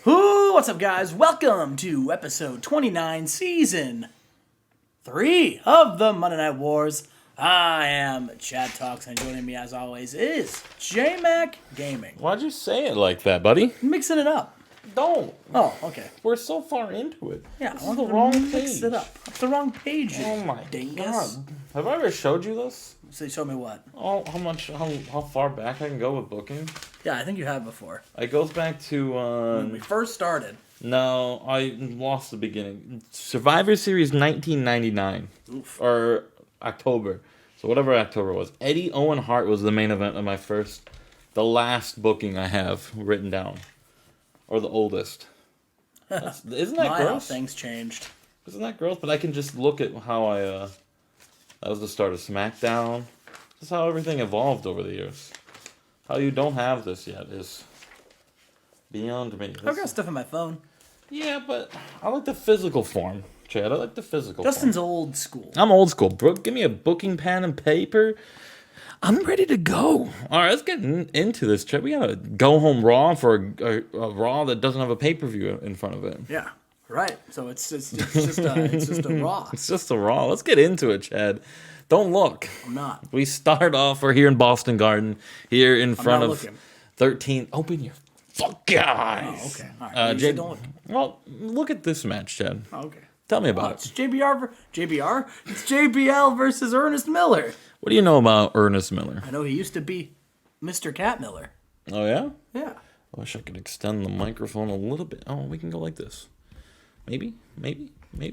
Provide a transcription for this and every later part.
Ooh, what's up, guys? Welcome to episode 29, season 3 of the Monday Night Wars. I am Chad Talks, and joining me, as always, is Jmack Gaming. Why'd you say it like that, buddy? Mixing it up. Don't. Oh, okay. We're so far into it. Yeah, this is the wrong page. Mix it up. It's the wrong page. Oh my dingus. god! Have I ever showed you this? So show me what? Oh, how far back I can go with booking? Yeah, I think you have before. It goes back to When we first started. No, I lost the beginning. Survivor Series 1999. Oof. Or October. So whatever October was. Eddie Owen Hart was the main event of the last booking I have written down. Or the oldest. Isn't that gross? How things changed. Isn't that gross? But I can just look at how that was the start of SmackDown. This is how everything evolved over the years. How you don't have this yet is beyond me. I've got stuff on my phone. Yeah, but I like the physical form, Chad. I like the physical Justin's form. old school. I'm old school. Brooke, give me a booking pen and paper. I'm ready to go. All right, let's get into this, Chad. We got to go home Raw for a Raw that doesn't have a pay-per-view in front of it. Yeah. Right, so it's just a Raw. It's just a Raw. Let's get into it, Chad. Don't look. I'm not. We start off. We're here in Boston Garden, here in front of looking. 13. Open your fucking eyes. Oh, okay. All right. Don't look. Well, look at this match, Chad. Oh, okay. Tell me about It's JBR. It's JBL versus Ernest Miller. What do you know about Ernest Miller? I know he used to be Mr. Cat Miller. Oh yeah. Yeah. I wish I could extend the microphone a little bit. Oh, we can go like this. Maybe.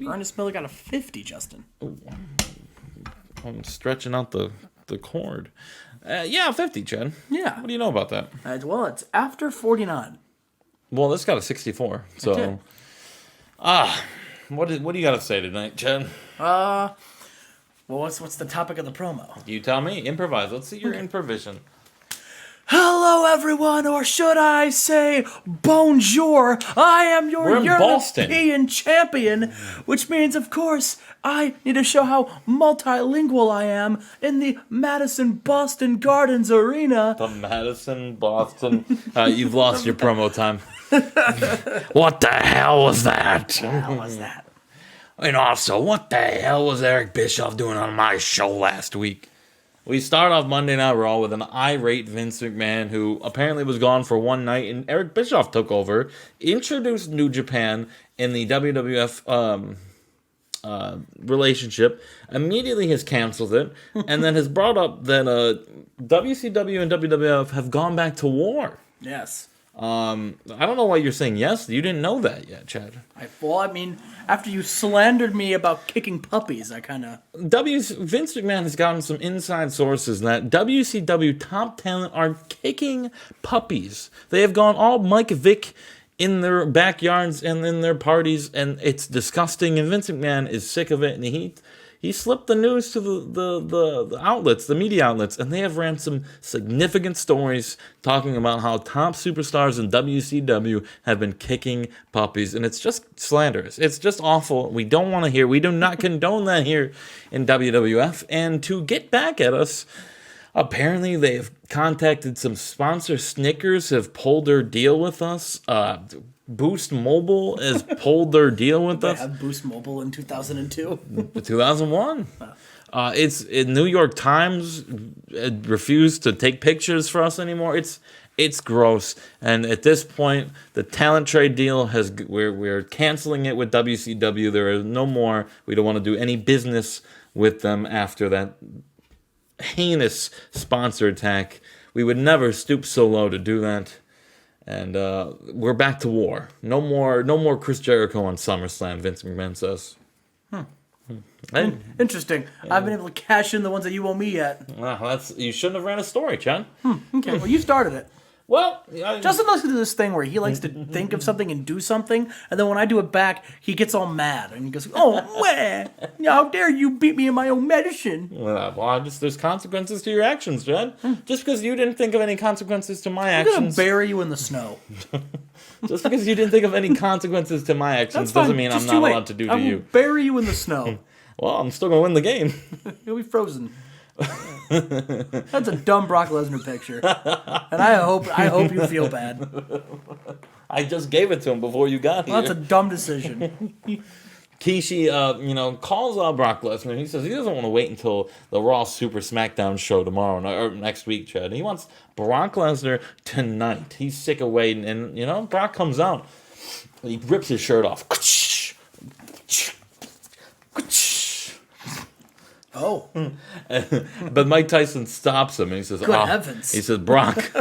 Ernest Miller got a 50, Justin. Ooh, I'm stretching out the cord. Yeah, 50, Chad. Yeah. What do you know about that? Well, it's after 49. Well, this got a 64. So, what do you got to say tonight, Chad? Well, what's the topic of the promo? You tell me. Improvise. Let's see your improvisation. Hello, everyone, or should I say, bonjour. I am your European champion, which means, of course, I need to show how multilingual I am in the Madison Boston Gardens Arena. The Madison Boston. You've lost your promo time. What the hell was that? And also, what the hell was Eric Bischoff doing on my show last week? We start off Monday Night Raw with an irate Vince McMahon who apparently was gone for one night, and Eric Bischoff took over, introduced New Japan in the WWF relationship, immediately has canceled it, and then has brought up that WCW and WWF have gone back to war. Yes. I don't know why you're saying yes. You didn't know that yet, Chad. I mean, after you slandered me about kicking puppies, I kind of... Vince McMahon has gotten some inside sources that WCW top talent are kicking puppies. They have gone all Mike Vick in their backyards and in their parties, and it's disgusting, and Vince McMahon is sick of it, and he slipped the news to the outlets, the media outlets, and they have ran some significant stories talking about how top superstars in WCW have been kicking puppies, and it's just slanderous. It's just awful. We don't want to hear. We do not condone that here in WWF. And to get back at us, apparently they have contacted some sponsors. Snickers have pulled their deal with us. Boost Mobile has pulled their deal with us. They had Boost Mobile in 2002? 2001. It's New York Times refused to take pictures for us anymore. It's gross. And at this point, the talent trade deal we're canceling it with WCW. There is no more. We don't want to do any business with them after that heinous sponsor attack. We would never stoop so low to do that. And we're back to war. No more Chris Jericho on SummerSlam, Vince McMahon says. Interesting. Yeah. I've been able to cash in the ones that you owe me yet. You shouldn't have ran a story, Chad. Okay, well, you started it. Well, Justin likes to do this thing where he likes to think of something and do something, and then when I do it back, he gets all mad and he goes, "Oh man, how dare you beat me in my own medicine?" Well, there's consequences to your actions, Chad. Just because you didn't think of any consequences to my I'm actions, gonna bury you in the snow. Just because you didn't think of any consequences to my actions doesn't mean I'm not allowed to do to you. I will bury you in the snow. Well, I'm still gonna win the game. You'll be frozen. That's a dumb Brock Lesnar picture, and I hope you feel bad. I just gave it to him before you got here. Well, that's a dumb decision. Kishi, calls out Brock Lesnar. He says he doesn't want to wait until the Raw Super SmackDown show tomorrow or next week, Chad. He wants Brock Lesnar tonight. He's sick of waiting, and Brock comes out. He rips his shirt off. Oh. But Mike Tyson stops him and he says, Good heavens. He says, Brock,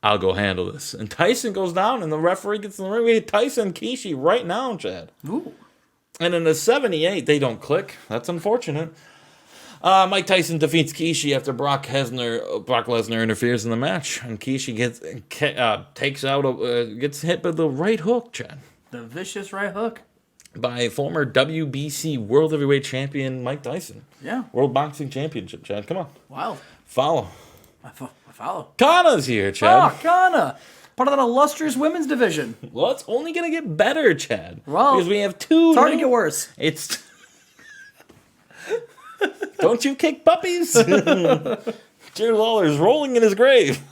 I'll go handle this. And Tyson goes down and the referee gets in the ring. We had Tyson and Kishi right now, Chad. Ooh. And in the 78, they don't click. That's unfortunate. Mike Tyson defeats Kishi after Brock Lesnar interferes in the match. And Kishi gets hit by the right hook, Chad. The vicious right hook. By former WBC World Heavyweight Champion Mike Tyson. Yeah. World Boxing Championship, Chad. Come on. Wow. Follow. I follow. Kana's here, Chad. Oh, Kana. Part of that illustrious women's division. Well, it's only going to get better, Chad. Well, because we have two. It's hard to get worse. It's. Don't you kick puppies? Jerry Lawler's rolling in his grave.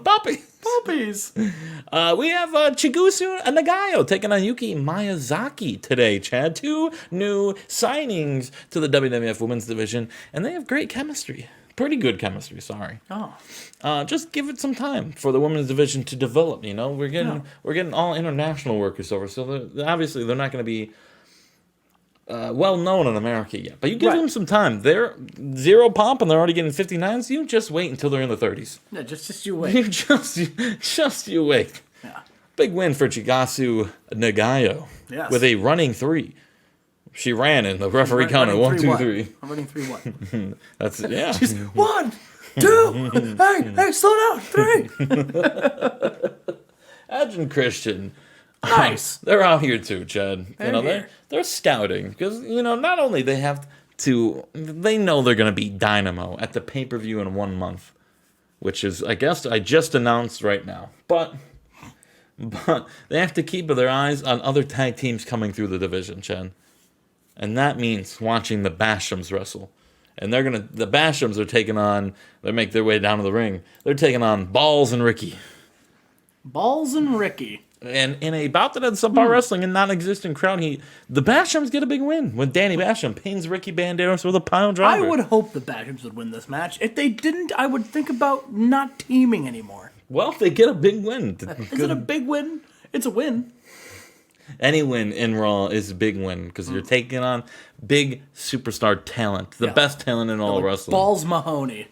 Puppies. We have Chigusa Nagayo taking on Yuki Miyazaki today, Chad. Two new signings to the WWF Women's Division, and they have great chemistry. Pretty good chemistry, sorry. Oh. Just give it some time for the women's division to develop. We're getting all international workers over, so obviously they're not going to be well known in America yet. But you give them some time. They're zero pomp and they're already getting 59s. You just wait until they're in the 30s. Yeah, just you wait. You wait. Yeah. Big win for Chigusa Nagayo. Yes. With a running 3. She ran and the referee counted 1, 2, 3. I'm running 3 what? That's it. Yeah. She's 1, 2. Hey, slow down. 3. Edge and Christian. Nice. They're out here too, Chad. They're scouting because not only they know they're gonna beat Dynamo at the pay-per-view in 1 month, which is I just announced right now, but they have to keep their eyes on other tag teams coming through the division, Chad. And that means watching the Bashams wrestle. And the Bashams are taking on, they make their way down to the ring. They're taking on Balls and Ricky. Balls and Ricky. And in a bout that had subpar wrestling and non-existent crowd, the Bashams get a big win when Danny Basham pins Ricky Banderas with a pile driver. I would hope the Bashams would win this match. If they didn't, I would think about not teaming anymore. Well, they get a big win. Is it a big win? It's a win. Any win in Raw is a big win because you're taking on big superstar talent, the best talent in all wrestling. Balls Mahoney.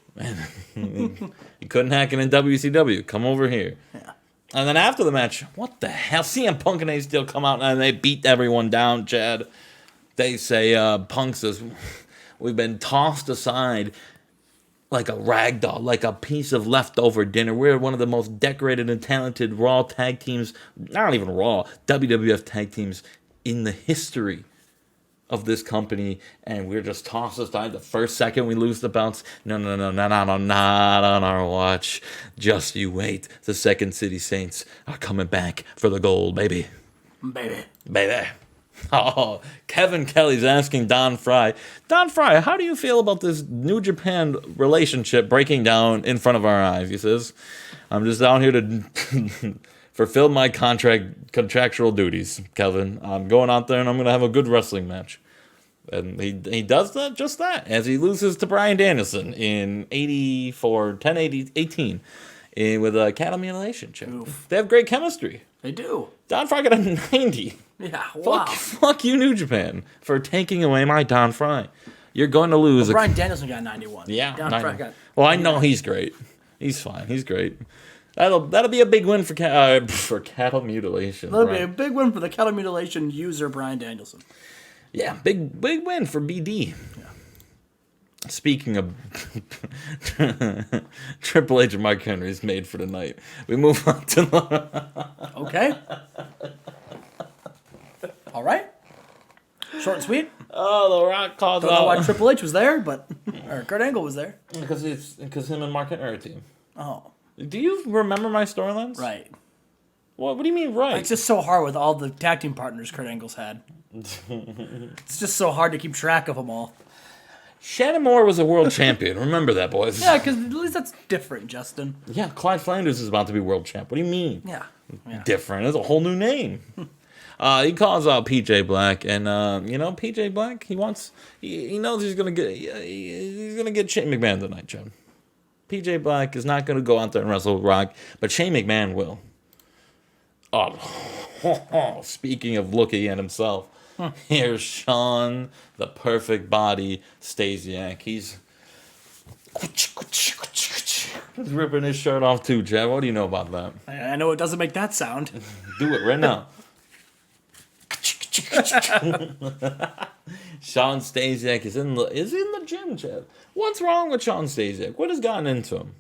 You couldn't hack it in WCW. Come over here. Yeah. And then after the match, what the hell? CM Punk and AJ Styles come out and they beat everyone down, Chad. They say, Punk says, we've been tossed aside like a rag doll, like a piece of leftover dinner. We're one of the most decorated and talented Raw tag teams, not even Raw, WWF tag teams in the history of this company, and we're just tossed aside the first second we lose the belts. No, not on our watch. Just you wait. The Second City Saints are coming back for the gold, baby. Baby. Oh, Kevin Kelly's asking Don Fry. Don Fry, how do you feel about this New Japan relationship breaking down in front of our eyes? He says, I'm just out here to fulfill my contractual duties, Kevin. I'm going out there and I'm going to have a good wrestling match. And he does just that, as he loses to Bryan Danielson in 10-18 with a cattle mutilation check. Oof. They have great chemistry. They do. Don Fry got a 90. Yeah, wow. Fuck you, New Japan, for taking away my Don Fry. You're going to lose. Bryan Danielson got 91. Yeah. Don Fry got. Well, I know he's great. He's fine. He's great. That'll be a big win for cattle mutilation. That'll be a big win for the cattle mutilation user, Bryan Danielson. Yeah, big win for BD. Yeah. Speaking of Triple H and Mark Henry's made for tonight, we move on to okay. All right. Short and sweet. Oh, The Rock called out. Don't know why Triple H was there, but or Kurt Angle was there. Because him and Mark Henry are a team. Oh. Do you remember my storylines? Right. What do you mean, right? It's just so hard with all the tag team partners Kurt Angle's had. It's just so hard to keep track of them all. Shannon Moore was a world champion. Remember that, boys. Yeah, because at least that's different, Justin. Yeah, Clyde Flanders is about to be world champ. What do you mean? Yeah. Different. It's a whole new name. He calls out PJ Black, and PJ Black, he knows he's gonna get Shane McMahon tonight, Joe. PJ Black is not gonna go out there and wrestle with Rock, but Shane McMahon will. Oh, speaking of looking at himself, here's Sean, the perfect body Stasiak. He's ripping his shirt off too, Chad. What do you know about that? I know it doesn't make that sound. Do it right now. Sean Stasiak is in the gym, Chad. What's wrong with Sean Stasiak? What has gotten into him?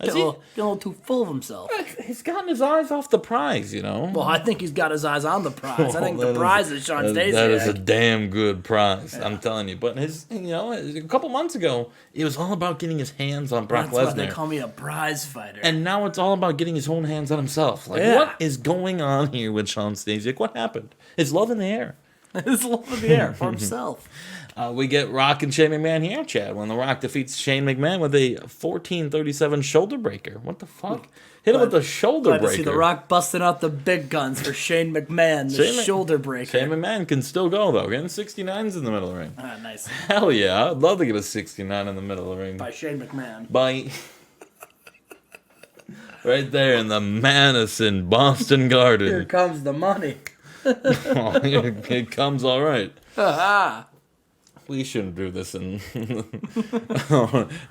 Getting a little too full of himself. He's gotten his eyes off the prize, you know. Well, I think he's got his eyes on the prize. I think the prize is Sean Stasiak. That is a damn good prize, yeah. I'm telling you. But a couple months ago, it was all about getting his hands on Brock Lesnar. That's why they call me a prize fighter. And now it's all about getting his own hands on himself. What is going on here with Sean Stasiak? What happened? His love in the air. His love in the air for himself. We get Rock and Shane McMahon here, Chad, when The Rock defeats Shane McMahon with a 14:37 shoulder breaker. What the fuck? Hit him with the shoulder breaker. To see The Rock busting out the big guns for Shane McMahon, the shoulder breaker. Shane McMahon can still go, though. Getting 69s in the middle of the ring. Ah, nice. Hell yeah. I'd love to get a 69 in the middle of the ring. By Shane McMahon. Right there in the Madison Boston Garden. Here comes the money. It comes all right. Ha We shouldn't do this.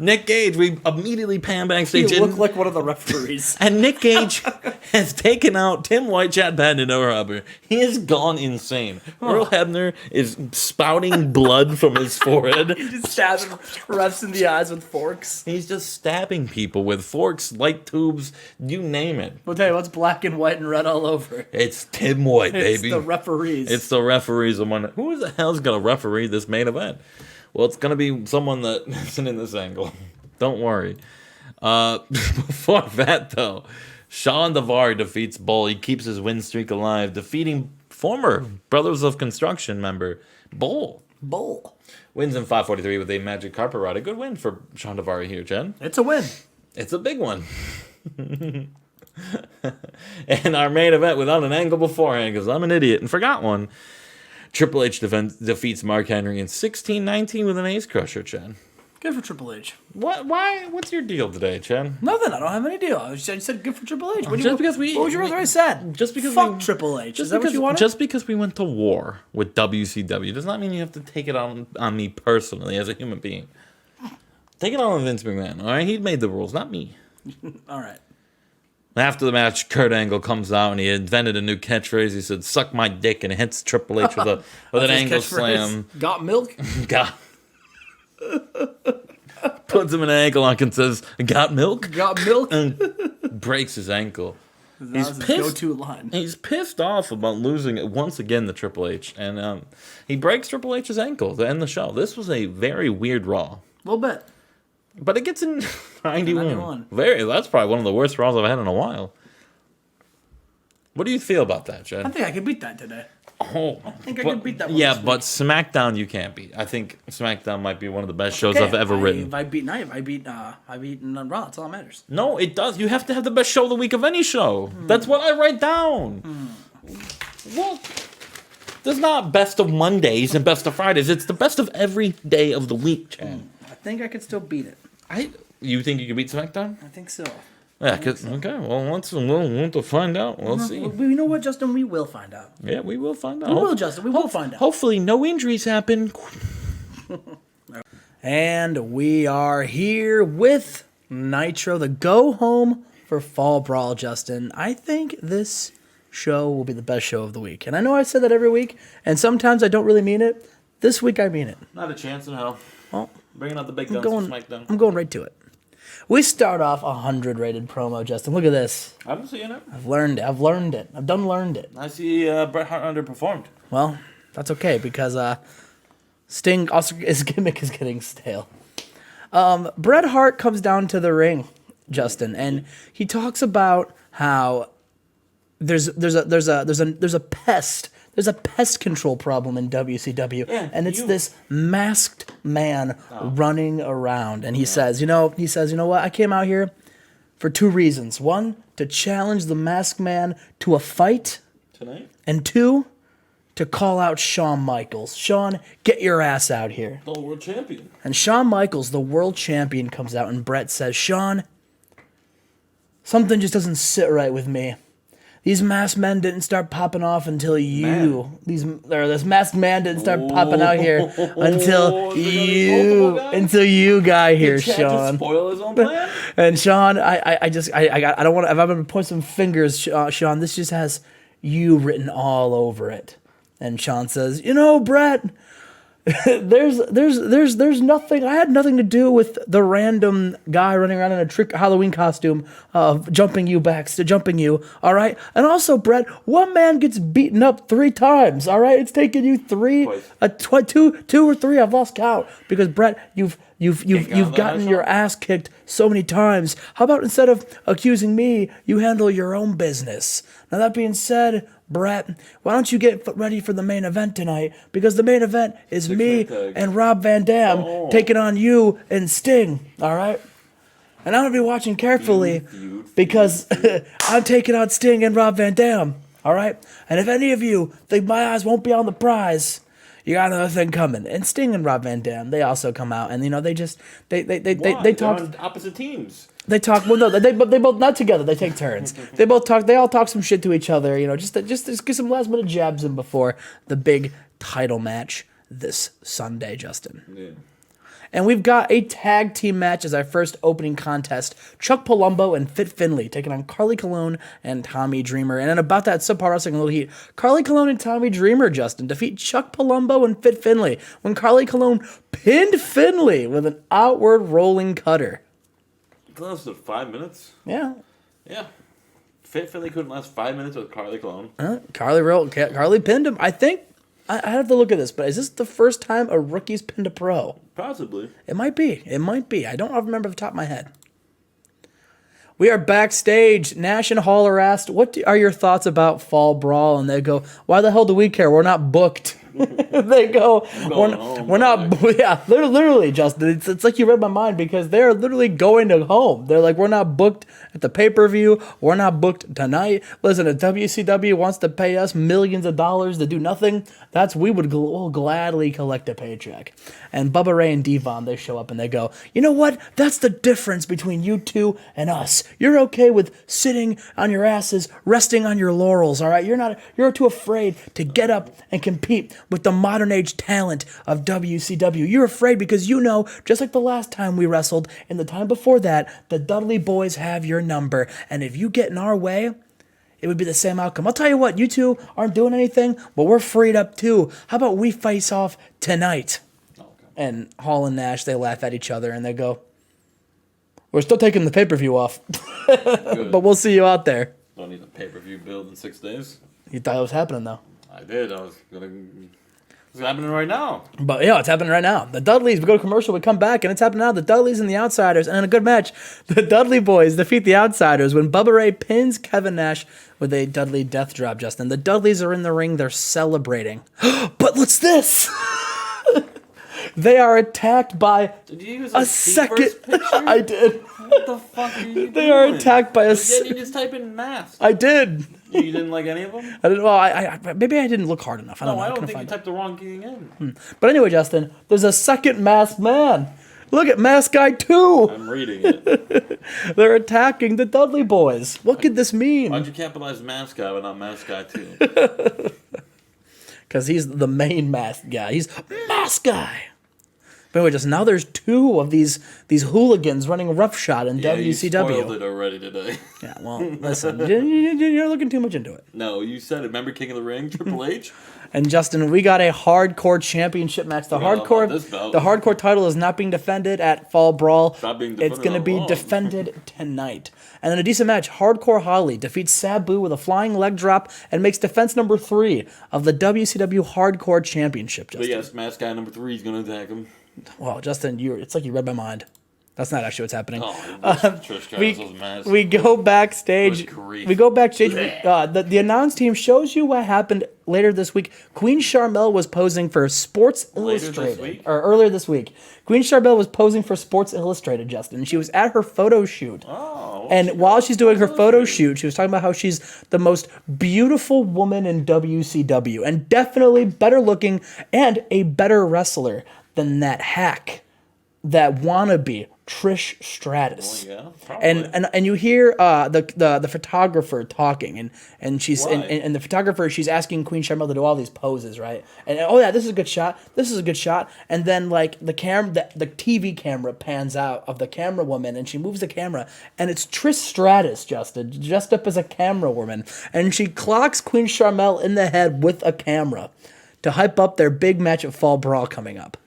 Nick Gage, we immediately pan backstage. You look like one of the referees. And Nick Gage has taken out Tim White, Chad Patton, and Noah Hubbard. He has gone insane. Earl Hebner is spouting blood from his forehead. He's just stabbing refs in the eyes with forks. He's just stabbing people with forks, light tubes, you name it. Well, tell you what's black and white and red all over. It's Tim White, baby. It's the referees. It's the referees. Who the hell's going to referee this main event? Well, it's going to be someone that isn't in this angle. Don't worry. Before that, though, Sean Daivari defeats Bull. He keeps his win streak alive, defeating former Brothers of Construction member Bull. Wins in 5:43 with a magic carpet ride. A good win for Sean Daivari here, Jen. It's a win. It's a big one. And our main event without an angle beforehand, because I'm an idiot and forgot one. Triple H defeats Mark Henry in 16-19 with an ace crusher, Chen. Good for Triple H. What? Why? What's your deal today, Chen? Nothing. I don't have any deal. I said good for Triple H. What would you rather I said? Just because fuck Triple H. Is that what you wanted? Just because we went to war with WCW does not mean you have to take it on me personally as a human being. Take it on Vince McMahon. All right, he made the rules, not me. All right. After the match, Kurt Angle comes out and he invented a new catchphrase. He said, "Suck my dick," and hits Triple H with an angle slam. Got milk? Puts him in an ankle lock and says, "Got milk?" Got milk? And breaks his ankle. He's pissed. Go-to line. He's pissed off about losing it once again to Triple H. And he breaks Triple H's ankle to end the show. This was a very weird Raw. A little bit. But it gets in 91. That's probably one of the worst Raws I've had in a while. What do you feel about that, Jed? I think I can beat that today. Oh, I think I can beat that one. Yeah, but SmackDown you can't beat. I think SmackDown might be one of the best shows I've ever written. If I beat Raw, that's all that matters. No, it does. You have to have the best show of the week of any show. That's what I write down. Well, there's not best of Mondays and best of Fridays. It's the best of every day of the week, Chad. I think I could still beat it. You think you can beat SmackDown? I think so. Yeah, okay. Well, we'll want to find out. We'll see. You know what, Justin? We will find out. Yeah, we will find out. We will, Justin. We will find out. Hopefully, no injuries happen. And we are here with Nitro, the go home for Fall Brawl, Justin. I think this show will be the best show of the week. And I know I said that every week, and sometimes I don't really mean it. This week I mean it. Not a chance in hell. Well, bringing out the big guns for SmackDown. I'm going right to it. We start off 100 rated promo, Justin. Look at this. I'm seeing it. I've learned it. I've done learned it. I see Bret Hart underperformed. Well, that's okay because Sting also his gimmick is getting stale. Bret Hart comes down to the ring, Justin, and he talks about how there's a pest there's a pest control problem in WCW, and it's this masked man running around. And he says, you know what? I came out here for 2 reasons. 1, to challenge the masked man to a fight. Tonight? And 2, to call out Shawn Michaels. Shawn, get your ass out here. The world champion. And Shawn Michaels, the world champion, comes out, and Brett says, Shawn, something just doesn't sit right with me. These masked men didn't start popping off until this masked man didn't start popping out here until you got here, Shawn. Spoil his own plan? And Shawn, I don't want to. If I'm gonna point some fingers, Shawn, this just has you written all over it. And Shawn says, Brett, there's nothing. I had nothing to do with the random guy running around in a trick Halloween costume, jumping you. All right. And also, Brett, one man gets beaten up 3 times. All right. It's taken you 2 or 3. I've lost count because Brett, you've gotten your ass kicked so many times. How about instead of accusing me, you handle your own business? Now that being said, Brett, why don't you get ready for the main event tonight? Because the main event is me and Rob Van Dam taking on you and Sting, all right? And I'm going to be watching carefully because I'm taking on Sting and Rob Van Dam, all right? And if any of you think my eyes won't be on the prize, you got another thing coming. And Sting and Rob Van Dam, they also come out, and they talk. They're on opposite teams. They talk. Well, no, they both not together. They take turns. They both talk. They all talk some shit to each other. Just get some last minute jabs in before the big title match this Sunday, Justin. Yeah. And we've got a tag team match as our first opening contest. Chuck Palumbo and Fit Finlay taking on Carly Colon and Tommy Dreamer. And then about that subpar wrestling a little heat, Carly Colon and Tommy Dreamer, Justin, defeat Chuck Palumbo and Fit Finlay when Carly Colon pinned Finlay with an outward rolling cutter. It lasted 5 minutes? Yeah. Yeah. Fit Finlay couldn't last 5 minutes with Carly Colon. Carly pinned him. I think, I have to look at this, but is this the first time a rookie's pinned a pro? Possibly. It might be. I don't remember off the top of my head. We are backstage. Nash and Hall are asked, what are your thoughts about Fall Brawl? And they go, why the hell do we care? We're not booked. They go, we're not, yeah, literally, Justin. It's like you read my mind because they're literally going to home. They're like, we're not booked at the pay-per-view. We're not booked tonight. Listen, if WCW wants to pay us millions of dollars to do nothing, we'll gladly collect a paycheck. And Bubba Ray and Devon, they show up and they go, you know what? That's the difference between you two and us. You're okay with sitting on your asses, resting on your laurels, all right? You're too afraid to get up and compete with the modern age talent of WCW. You're afraid because you know, just like the last time we wrestled and the time before that, the Dudley boys have your number. And if you get in our way, it would be the same outcome. I'll tell you what, you two aren't doing anything, but we're freed up too. How about we face off tonight? Okay. And Hall and Nash, they laugh at each other and they go, we're still taking the pay-per-view off, but we'll see you out there. Don't need a pay-per-view build in 6 days. You thought it was happening though. I did. It's happening right now. But yeah, it's happening right now. The Dudleys, we go to commercial, we come back, and it's happening now. The Dudleys and the Outsiders, and in a good match, the Dudley boys defeat the Outsiders when Bubba Ray pins Kevin Nash with a Dudley death drop, Justin. The Dudleys are in the ring, they're celebrating. But what's this? They are attacked by Did you use a second. I did. What the fuck are you doing? They are attacked by a. You just type in mask. I did. You didn't like any of them? I didn't. Well, maybe I didn't look hard enough. I don't know. I don't think you typed the wrong thing in. But anyway, Justin, there's a second masked man. Look at Mask Guy 2. I'm reading it. They're attacking the Dudley boys. What could this mean? Why'd you capitalize Mask Guy but not Mask Guy 2? Because he's the main masked guy. He's Mask Guy. But anyway, just now there's 2 of these hooligans running roughshod in WCW. You spoiled it already today. Yeah, well, listen, you're looking too much into it. No, you said it. Remember King of the Ring, Triple H? And Justin, we got a hardcore championship match. The hardcore title is not being defended at Fall Brawl. It's going to be defended tonight. And then a decent match. Hardcore Holly defeats Sabu with a flying leg drop and makes defense number 3 of the WCW Hardcore Championship. Justin. But yes, Mask Guy number 3 is going to attack him. Well, Justin, it's like you read my mind. That's not actually what's happening. Trish we go backstage. Good grief. We go backstage. The announce team shows you what happened later this week. Queen Charmel was posing for Sports Illustrated. Or earlier this week. Queen Charmel was posing for Sports Illustrated, Justin. She was at her photo shoot. And while she's doing her photo shoot, she was talking about how she's the most beautiful woman in WCW. And definitely better looking and a better wrestler than that hack, that wannabe Trish Stratus. Well, yeah, probably. And you hear the photographer talking, and she's and the photographer, she's asking Queen Charmel to do all these poses, right? And oh yeah, this is a good shot. This is a good shot. And then like the TV camera pans out of the camera woman, and she moves the camera, and it's Trish Stratus, Justin, dressed up as a camera woman, and she clocks Queen Charmel in the head with a camera to hype up their big match at Fall Brawl coming up.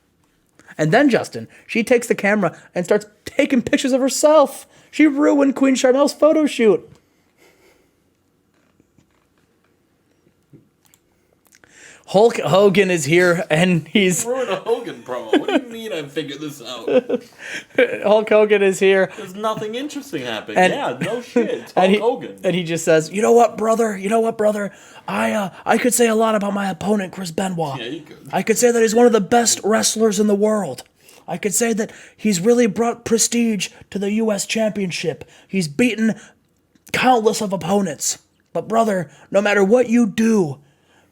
And then, Justin, she takes the camera and starts taking pictures of herself. She ruined Queen Charmel's photo shoot. Hulk Hogan is here, and he's... Ruined a Hogan promo. What do you mean I figured this out? Hulk Hogan is here. There's nothing interesting happening. No shit. It's Hulk Hogan. And he just says, you know what, brother? I could say a lot about my opponent, Chris Benoit. Yeah, you could. I could say that he's one of the best wrestlers in the world. I could say that he's really brought prestige to the U.S. Championship. He's beaten countless of opponents. But brother, no matter what you do,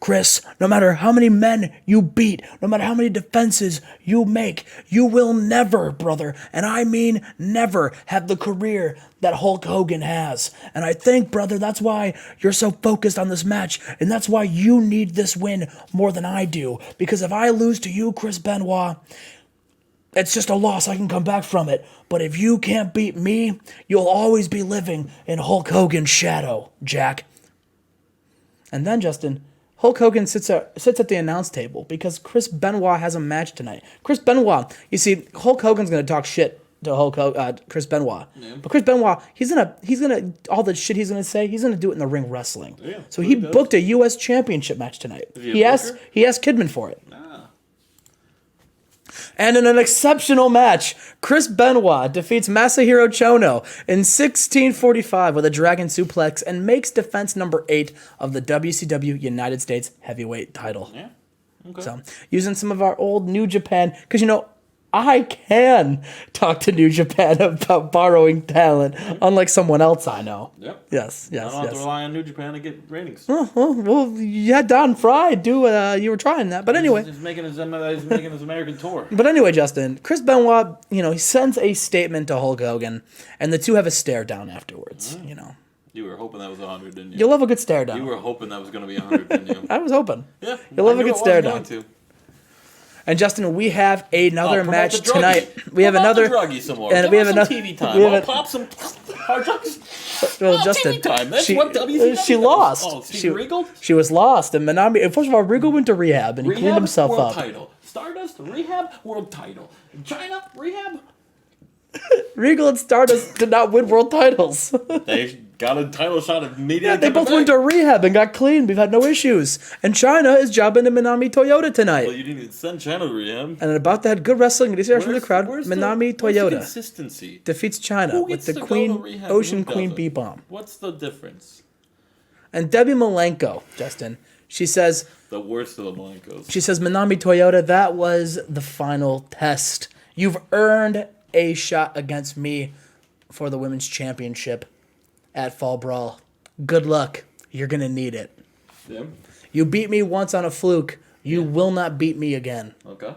Chris, no matter how many men you beat, no matter how many defenses you make, you will never, brother, and I mean never, have the career that Hulk Hogan has. And I think, brother, that's why you're so focused on this match, and that's why you need this win more than I do. Because if I lose to you, Chris Benoit, it's just a loss. I can come back from it. But if you can't beat me, you'll always be living in Hulk Hogan's shadow, Jack. And then, Justin, Hulk Hogan sits at the announce table because Chris Benoit has a match tonight. Chris Benoit, you see, Hulk Hogan's gonna talk shit to Chris Benoit, but Chris Benoit, he's gonna all the shit he's gonna say, he's gonna do it in the ring wrestling. Yeah, so he booked a U.S. Championship match tonight. He asked Kidman for it. And in an exceptional match, Chris Benoit defeats Masahiro Chono in 16:45 with a dragon suplex and makes defense number 8 of the WCW United States Heavyweight title. Yeah. Okay. So, using some of our old New Japan, because I can talk to New Japan about borrowing talent, unlike someone else I know. Yep. Yes. I don't have to rely on New Japan to get ratings. Well, you had Don Fry do you were trying that, but anyway. He's making his American tour. But anyway, Justin, Chris Benoit, he sends a statement to Hulk Hogan, and the two have a stare down afterwards. You were hoping that was 100, didn't you? You'll love a good stare down. You were hoping that was going to be 100, didn't you? I was hoping. Yeah. You'll love a good stare down. And Justin, we have another match tonight. We have another druggy some more. And we have another TV time. Pop some hard drugs. Well, Justin, TV time. That's what WCW she lost. Oh, she Regal? She was lost, and Manami. First of all, Regal went to rehab, and he cleaned himself world up. Title. Stardust rehab world title. China rehab. Regal and Stardust did not win world titles. They got a title shot immediately. Yeah, they both went to rehab and got clean. We've had no issues. And China is jobbing to Minami Toyota tonight. Well, you didn't send China to rehab. And about that, good wrestling. This year from the crowd. Minami Toyota the consistency? Defeats China with the Ocean Queen B-bomb. What's the difference? And Debbie Malenko, Justin, she says... The worst of the Malenkos. She says, Minami Toyota, that was the final test. You've earned a shot against me for the women's championship at Fall Brawl. Good luck. You're going to need it. Yeah. You beat me once on a fluke. You will not beat me again. Okay.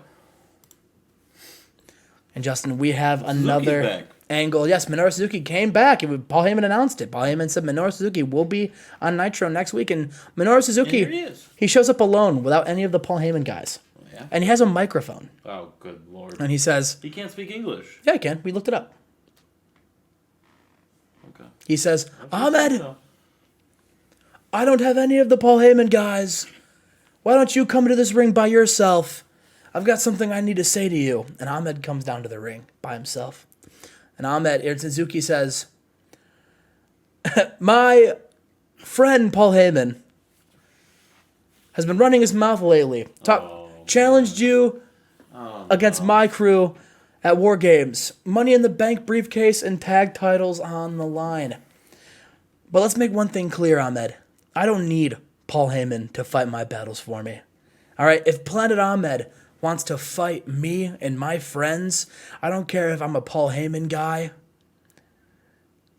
And Justin, we have another angle. Yes, Minoru Suzuki came back. Paul Heyman announced it. Paul Heyman said Minoru Suzuki will be on Nitro next week. And Minoru Suzuki, he shows up alone without any of the Paul Heyman guys. Yeah. And he has a microphone. Oh, good Lord. And he says... He can't speak English. Yeah, he can. We looked it up. Okay. He says, Ahmed, I don't have any of the Paul Heyman guys. Why don't you come to this ring by yourself? I've got something I need to say to you. And Ahmed comes down to the ring by himself. And Suzuki says, my friend Paul Heyman has been running his mouth lately. Challenged you against my crew, at War Games. Money in the Bank briefcase and tag titles on the line. But let's make one thing clear, Ahmed. I don't need Paul Heyman to fight my battles for me. All right, if Planet Ahmed wants to fight me and my friends, I don't care if I'm a Paul Heyman guy.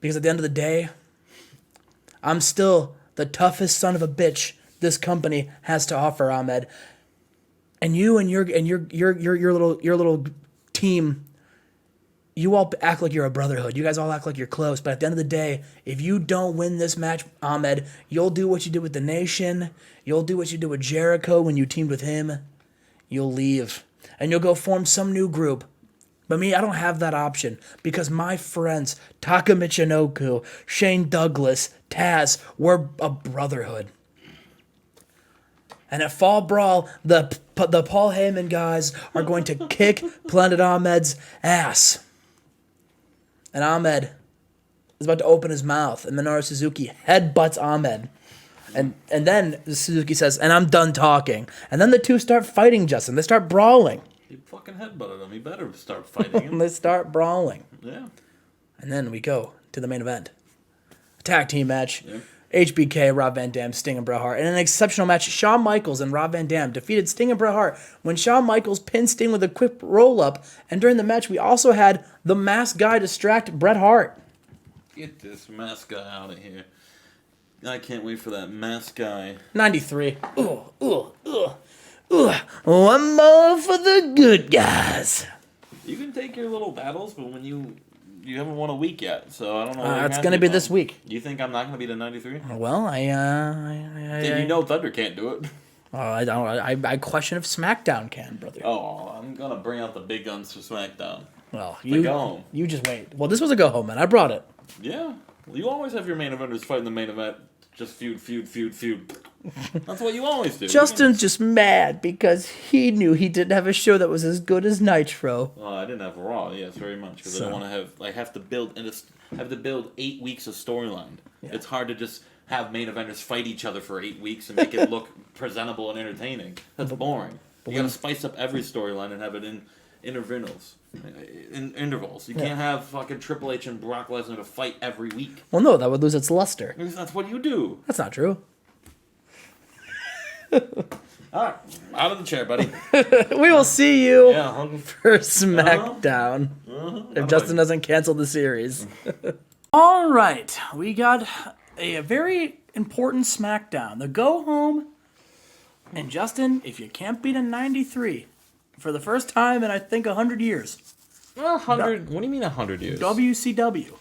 Because at the end of the day, I'm still the toughest son of a bitch this company has to offer, Ahmed. And you and your little team, you all act like you're a brotherhood. You guys all act like you're close. But at the end of the day, if you don't win this match, Ahmed, you'll do what you did with the Nation. You'll do what you did with Jericho when you teamed with him. You'll leave. And you'll go form some new group. But me, I don't have that option. Because my friends, Taka Michinoku, Shane Douglas, Taz, we're a brotherhood. And at Fall Brawl, the Paul Heyman guys are going to kick Planet Ahmed's ass. And Ahmed is about to open his mouth, and Minoru Suzuki headbutts Ahmed. And then Suzuki says, and I'm done talking. And then the two start fighting, Justin. They start brawling. He fucking headbutted him. He better start fighting him. They start brawling. Yeah. And then we go to the main event. A tag team match. Yeah. HBK, Rob Van Dam, Sting, and Bret Hart. In an exceptional match, Shawn Michaels and Rob Van Dam defeated Sting and Bret Hart when Shawn Michaels pinned Sting with a quick roll-up. And during the match, we also had the masked guy distract Bret Hart. Get this mask guy out of here. I can't wait for that mask guy. 93. One more for the good guys. You can take your little battles, but when you haven't won a week yet, so I don't know. It's going to be this week. You think I'm not going to be the 93? Well, You know Thunder can't do it. I question if SmackDown can, brother. Oh, I'm going to bring out the big guns for SmackDown. Well, go home. You just wait. Well, this was a go home, man. I brought it. Yeah. Well, you always have your main eventers fighting the main event. Just feud. That's what you always do. Justin's just mad because he knew he didn't have a show that was as good as Nitro. Oh, I didn't have Raw, yes, very much. Because I don't want to have... I have to build 8 weeks of storyline. Yeah. It's hard to just have main eventers fight each other for 8 weeks and make it look presentable and entertaining. That's boring. You got to spice up every storyline and have it in intervals. You can't have fucking Triple H and Brock Lesnar to fight every week. Well, no, that would lose its luster. Because that's what you do. That's not true. All right, out of the chair, buddy. We will see you for SmackDown if Justin doesn't cancel the series. All right, we got a very important SmackDown. The go home. And Justin, if you can't beat a 93 for the first time in I think 100 years. 100. What do you mean 100 years? WCW.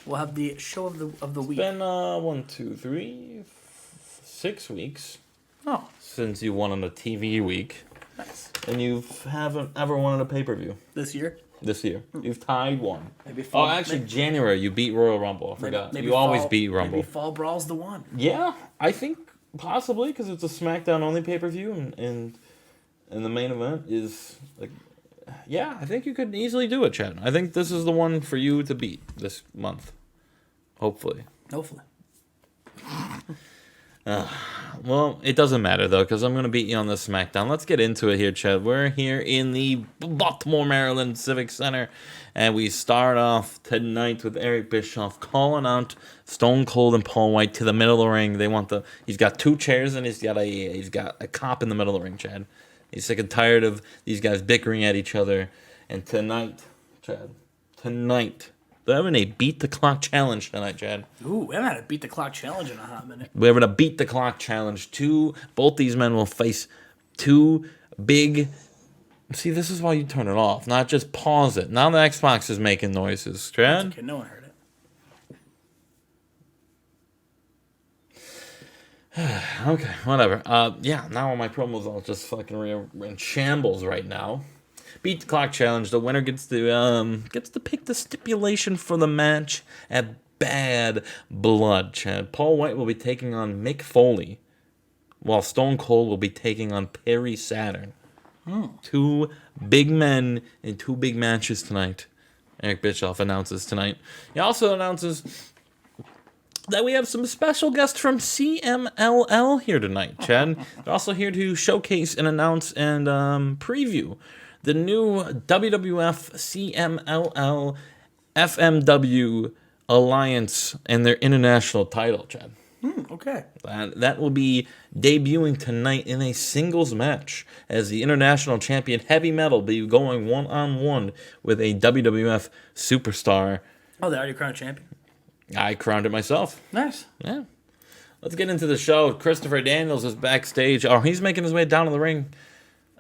We'll have the show of the week. It's been 1, 2, 3, 6 weeks. Oh. Since you won on a TV week. Nice. And you haven't ever won on a pay-per-view. This year? This year. You've tied one. Maybe fall, January you beat Royal Rumble. I forgot. You always beat Rumble. Maybe Fall Brawl's the one. Yeah, I think possibly because it's a SmackDown only pay-per-view and the main event is like... Yeah, I think you could easily do it, Chad. I think this is the one for you to beat this month. Hopefully. Well, it doesn't matter, though, because I'm going to beat you on the SmackDown. Let's get into it here, Chad. We're here in the Baltimore, Maryland Civic Center, and we start off tonight with Eric Bischoff calling out Stone Cold and Paul White to the middle of the ring. He's got 2 chairs, and he's got a cop in the middle of the ring, Chad. He's sick and tired of these guys bickering at each other. And tonight, Chad, they're having a beat the clock challenge tonight, Chad. Ooh, we haven't had a beat the clock challenge in a hot minute. We're having a beat the clock challenge. Both these men will face 2 big... See, this is why you turn it off, not just pause it. Now the Xbox is making noises, Chad. Okay, no one heard it. Okay, whatever. Now my promos all just fucking in shambles right now. Beat the clock challenge. The winner gets to pick the stipulation for the match at Bad Blood, Chad. Paul White will be taking on Mick Foley, while Stone Cold will be taking on Perry Saturn. 2 big men in 2 big matches tonight. Eric Bischoff announces tonight. He also announces that we have some special guests from CMLL here tonight, Chad. They're also here to showcase and announce and preview the new WWF CMLL FMW Alliance and their international title, Chad. Okay. That will be debuting tonight in a singles match as the international champion Heavy Metal be going one-on-one with a WWF superstar. Oh, they already crowned champion? I crowned it myself. Nice. Yeah. Let's get into the show. Christopher Daniels is backstage. Oh, he's making his way down to the ring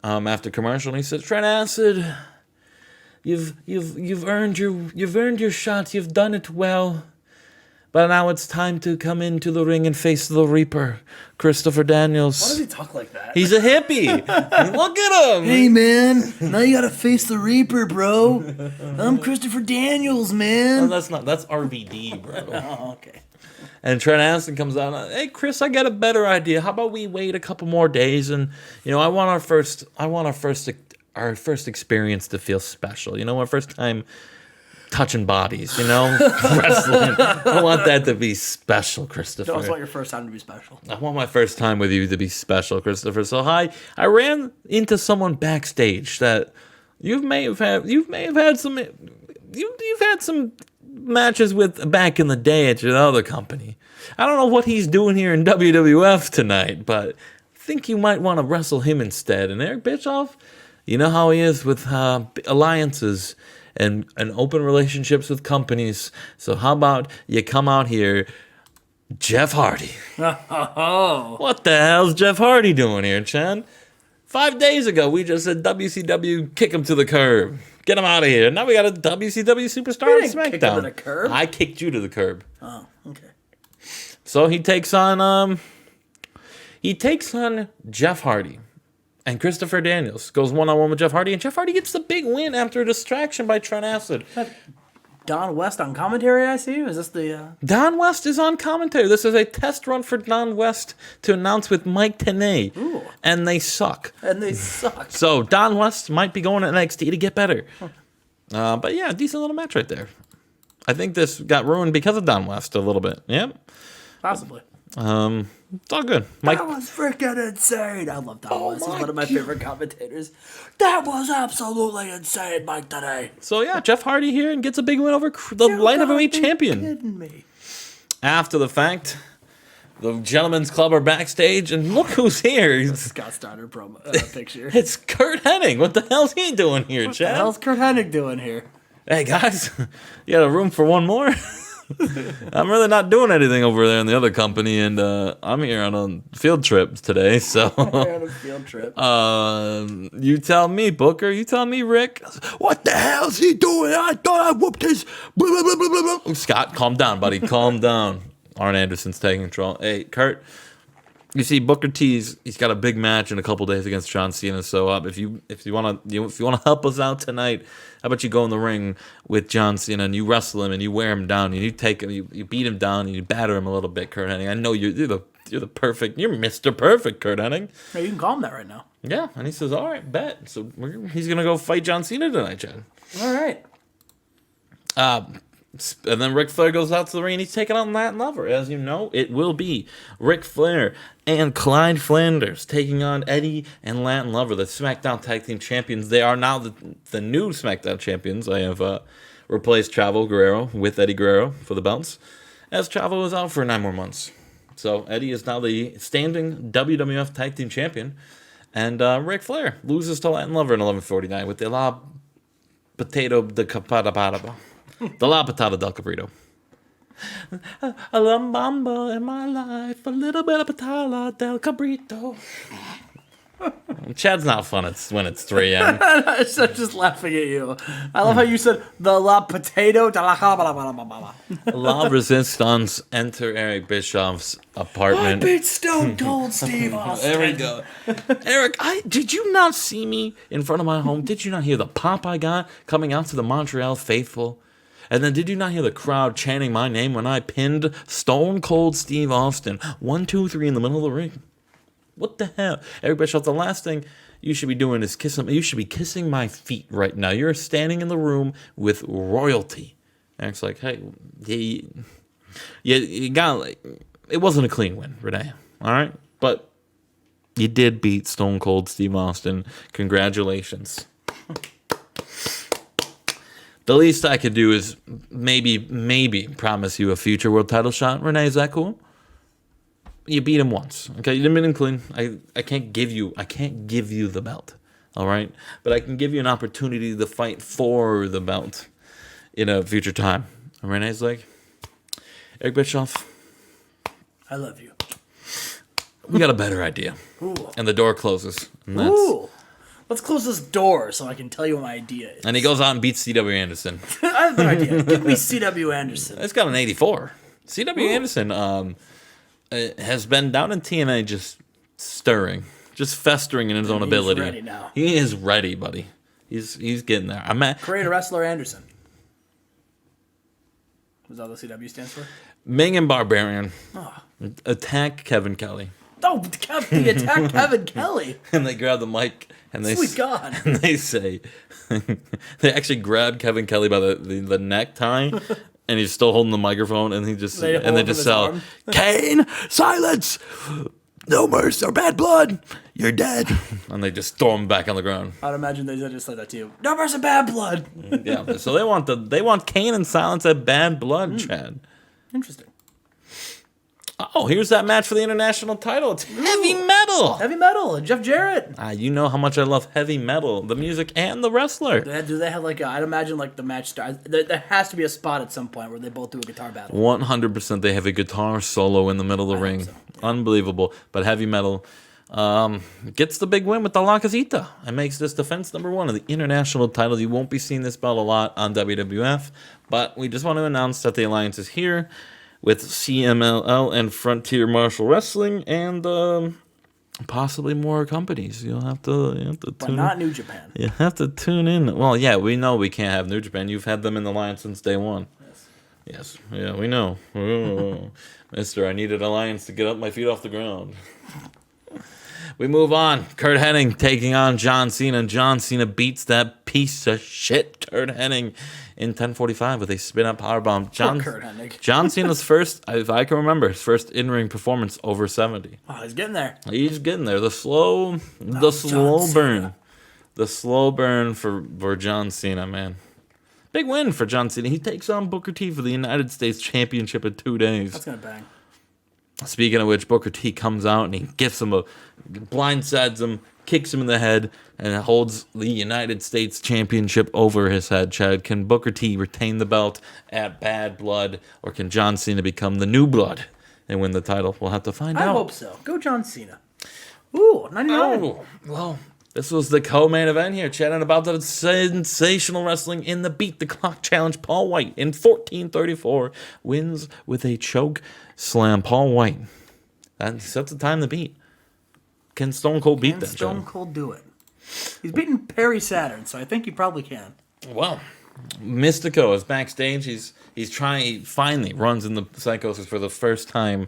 after commercial, and he says, "Trent Acid, you've earned your shot. You've done it well. But now it's time to come into the ring and face the Reaper, Christopher Daniels." Why does he talk like that? He's a hippie. Look at him. Hey, man. Now you gotta face the Reaper, bro. I'm Christopher Daniels, man. No, that's RVD, bro. Oh, okay. And Trent Aston comes out. "Hey, Chris, I got a better idea. How about we wait a couple more days? And I want our first experience to feel special. Our first time touching bodies. Wrestling. I want that to be special, Christopher. You also want your first time to be special. I want my first time with you to be special, Christopher. So I ran into someone backstage that you may have had some matches with back in the day at your other company. I don't know what he's doing here in WWF tonight, but I think you might want to wrestle him instead." And Eric Bischoff, you know how he is with alliances and open relationships with companies. So how about you come out here, Jeff Hardy? Oh. What the hell's Jeff Hardy doing here, Chan? 5 days ago, we just said WCW, kick him to the curb. Get him out of here. Now we got a WCW superstar on SmackDown. Kick him to the curb? I kicked you to the curb. Oh, okay. So he takes on Jeff Hardy. And Christopher Daniels goes one-on-one with Jeff Hardy, and Jeff Hardy gets the big win after a distraction by Trent Acid. Don West on commentary, I see. Is this the... Don West is on commentary. This is a test run for Don West to announce with Mike Tenay. Ooh. And they suck. So Don West might be going to NXT to get better. But yeah, decent little match right there. I think this got ruined because of Don West a little bit. Yep. Possibly. It's all good. Mike, that was freaking insane. I love Don West. He's one of my favorite commentators. That was absolutely insane, Mike, today. So yeah, Jeff Hardy here and gets a big win over the light heavyweight champion. Kidding me. After the fact, the Gentlemen's Club are backstage, and look who's here. Scott Steiner promo picture. It's Kurt Hennig. What the hell's he doing here, Chad? What the hell's Kurt Hennig doing here? Hey guys, you got a room for one more? I'm really not doing anything over there in the other company, and I'm here on a field trip today. So on a field trip. You tell me, Booker. You tell me, Rick. What the hell's he doing? I thought I whooped his. Blah, blah, blah, blah, blah. Scott, calm down, buddy. Calm down. Arn Anderson's taking control. Hey, Kurt. You see, Booker T's. He's got a big match in a couple days against John Cena. So if you want to help us out tonight, how about you go in the ring with John Cena and you wrestle him and you wear him down and you take him, you beat him down and you batter him a little bit, Kurt Hennig. I know you're the perfect. You're Mr. Perfect, Kurt Hennig. Hey, you can call him that right now. Yeah, and he says, "All right, bet." So he's gonna go fight John Cena tonight, Chad. All right. And then Ric Flair goes out to the ring and he's taking on Latin Lover. As you know, it will be Ric Flair and Clyde Flanders taking on Eddie and Latin Lover, the SmackDown Tag Team Champions. They are now the new SmackDown Champions. I have replaced Chavo Guerrero with Eddie Guerrero for the belts, as Chavo is out for 9 more months. So Eddie is now the standing WWF Tag Team Champion. And Ric Flair loses to Latin Lover in 11:49 with the La Potato de Capadabadaba. The La Patada del Cabrito. A lambamba in my life, a little bit of patala del cabrito. Chad's not fun when it's 3 a.m. I'm just laughing at you. I love how you said the La Potato de la La Resistance enter Eric Bischoff's apartment. I beat Stone Cold Steve Austin. There we go. Eric, did you not see me in front of my home? Did you not hear the pop I got coming out to the Montreal faithful? And then did you not hear the crowd chanting my name when I pinned Stone Cold Steve Austin 1, 2, 3 in the middle of the ring? What the hell? Eric Bischoff, the last thing you should be doing is kiss him. You should be kissing my feet right now. You're standing in the room with royalty. Eric's like, hey, you got, it wasn't a clean win, Renee. All right? But you did beat Stone Cold Steve Austin. Congratulations. The least I could do is maybe promise you a future world title shot. Renee, is that cool? You beat him once, okay? You didn't beat him clean. I can't give you the belt, all right? But I can give you an opportunity to fight for the belt in a future time. And Renee's like, Eric Bischoff, I love you. We got a better idea. Ooh. And the door closes. And Ooh. Let's close this door so I can tell you what my idea is. And he goes out and beats C.W. Anderson. I have an idea. Give me C.W. Anderson. It's got an 84. C.W. Anderson has been down in TNA just stirring, just festering in his own ability. He's ready now. He is ready, buddy. He's getting there. Create a wrestler Anderson. Is that what the CW stands for? Ming and Barbarian attack Kevin Kelly. Oh, they attack Kevin Kelly. And they grab the mic and they Sweet God. And they say, they actually grab Kevin Kelly by the necktie, and he's still holding the microphone, and they just sell, Kane, silence, no mercy or bad blood, you're dead, and they just throw him back on the ground. I'd imagine they just said that to you. No mercy, bad blood. Yeah, so they want Kane and silence at bad blood, Chad. Interesting. Oh, here's that match for the international title. It's heavy metal. Heavy metal. Jeff Jarrett. You know how much I love heavy metal, the music and the wrestler. Do they have I'd imagine the match starts. There has to be a spot at some point where they both do a guitar battle. 100% they have a guitar solo in the middle of the ring. So. Yeah. Unbelievable. But heavy metal gets the big win with the La Casita and makes this defense number 1 of the international title. You won't be seeing this belt a lot on WWF, but we just want to announce that the alliance is here with CMLL and Frontier Martial Wrestling and possibly more companies. You'll have to tune in. But not New Japan. You have to tune in. Well, yeah, we know we can't have New Japan. You've had them in the alliance since day one. Yes. Yeah, we know. Mister, I needed alliance to get up my feet off the ground. We move on. Kurt Hennig taking on John Cena. And John Cena beats that piece of shit Kurt Hennig in 10:45 with a spin-up powerbomb. John Cena's first, if I can remember, his first in-ring performance over 70. Oh, he's getting there. He's getting there. The slow burn. The slow burn for John Cena, man. Big win for John Cena. He takes on Booker T for the United States Championship in 2 days. That's going to bang. Speaking of which, Booker T comes out and he gives him blindsides him, kicks him in the head, and holds the United States Championship over his head. Chad, can Booker T retain the belt at Bad Blood, or can John Cena become the New Blood and win the title? We'll have to find out. I hope so. Go John Cena. Ooh, 99. Oh, well, this was the co-main event here, chatting about the sensational wrestling in the Beat the Clock Challenge. Paul White in 14:34 wins with a choke slam. Paul White. That sets the time to beat. Can Stone Cold beat that? Stone Cold do it? He's beaten Perry Saturn, so I think he probably can. Well, Mystico is backstage. He's trying. He finally runs in the Psychosis for the first time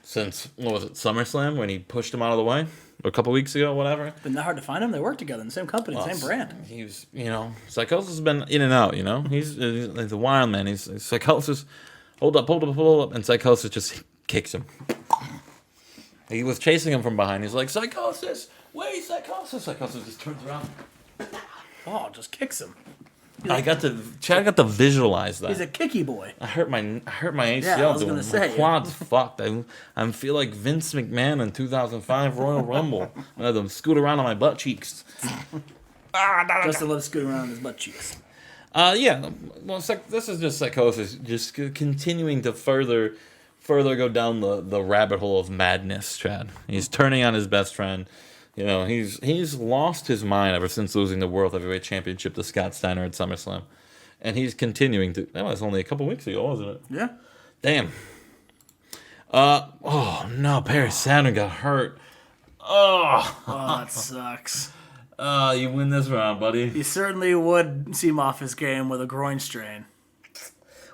since, what was it, SummerSlam, when he pushed him out of the way a couple weeks ago, whatever. It's been that hard to find him. They work together in the same company, same brand. He's, Psychosis has been in and out. He's a wild man. He's Psychosis. Hold up, and Psychosis just kicks him. He was chasing him from behind. He's like, Psychosis! Wait, Psychosis! Psychosis just turns around. Oh, just kicks him. Chad got to visualize that. He's a kicky boy. I hurt my ACL. Yeah, I was gonna say, my quad's fucked. I feel like Vince McMahon in 2005 Royal Rumble. I had them scoot around on my butt cheeks. Justin loves scooting around on his butt cheeks. Yeah. Well, this is just Psychosis, just continuing to further go down the rabbit hole of madness, Chad. He's turning on his best friend. He's lost his mind ever since losing the World Heavyweight Championship to Scott Steiner at SummerSlam. And he's continuing to... That was only a couple weeks ago, wasn't it? Yeah. Damn. Oh, no. Perry Saturn got hurt. Oh, that sucks. You win this round, buddy. He certainly would seem off his game with a groin strain.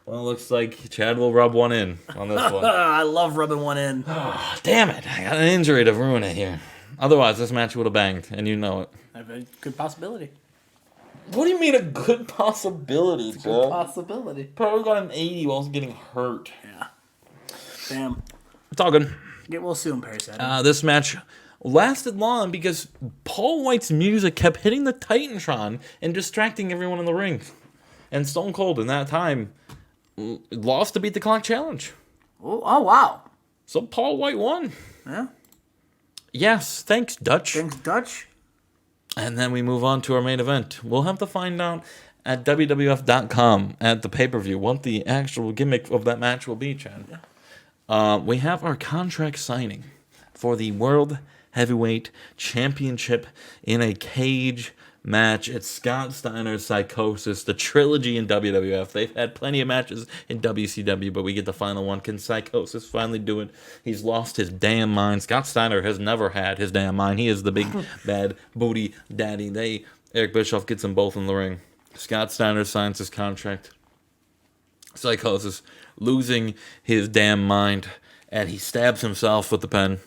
Well, it looks like Chad will rub one in on this one. I love rubbing one in. Oh, damn it. I got an injury to ruin it here. Otherwise, this match would have banged, and you know it. I have a good possibility. What do you mean a good possibility, Chad? Good possibility. Probably got an 80 while I was getting hurt. Yeah. Damn. It's all good. Get well soon, Perry Saturn. This match lasted long because Paul White's music kept hitting the Titantron and distracting everyone in the ring. And Stone Cold, in that time, lost the Beat the Clock challenge. Oh wow. So Paul White won. Yeah. Yes, thanks, Dutch. Thanks, Dutch. And then we move on to our main event. We'll have to find out at WWF.com at the pay-per-view what the actual gimmick of that match will be, Chad. Yeah. We have our contract signing for the World Heavyweight Championship in a cage match. It's Scott Steiner's Psychosis, the trilogy in WWF. They've had plenty of matches in WCW, but we get the final one. Can Psychosis finally do it? He's lost his damn mind. Scott Steiner has never had his damn mind. He is the big bad booty daddy. Eric Bischoff gets them both in the ring. Scott Steiner signs his contract. Psychosis losing his damn mind, and he stabs himself with the pen.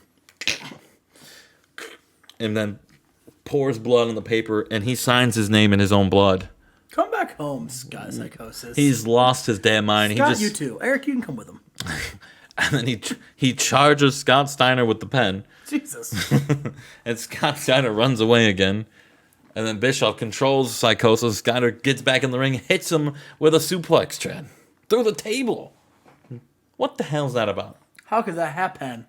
And then pours blood on the paper, and he signs his name in his own blood. Come back home, Scott Psychosis. He's lost his damn mind. Scott, you too. Eric, you can come with him. And then he charges Scott Steiner with the pen. Jesus. And Scott Steiner runs away again. And then Bischoff controls Psychosis. Steiner gets back in the ring, hits him with a suplex, Chad. Through the table. What the hell's that about? How could that happen?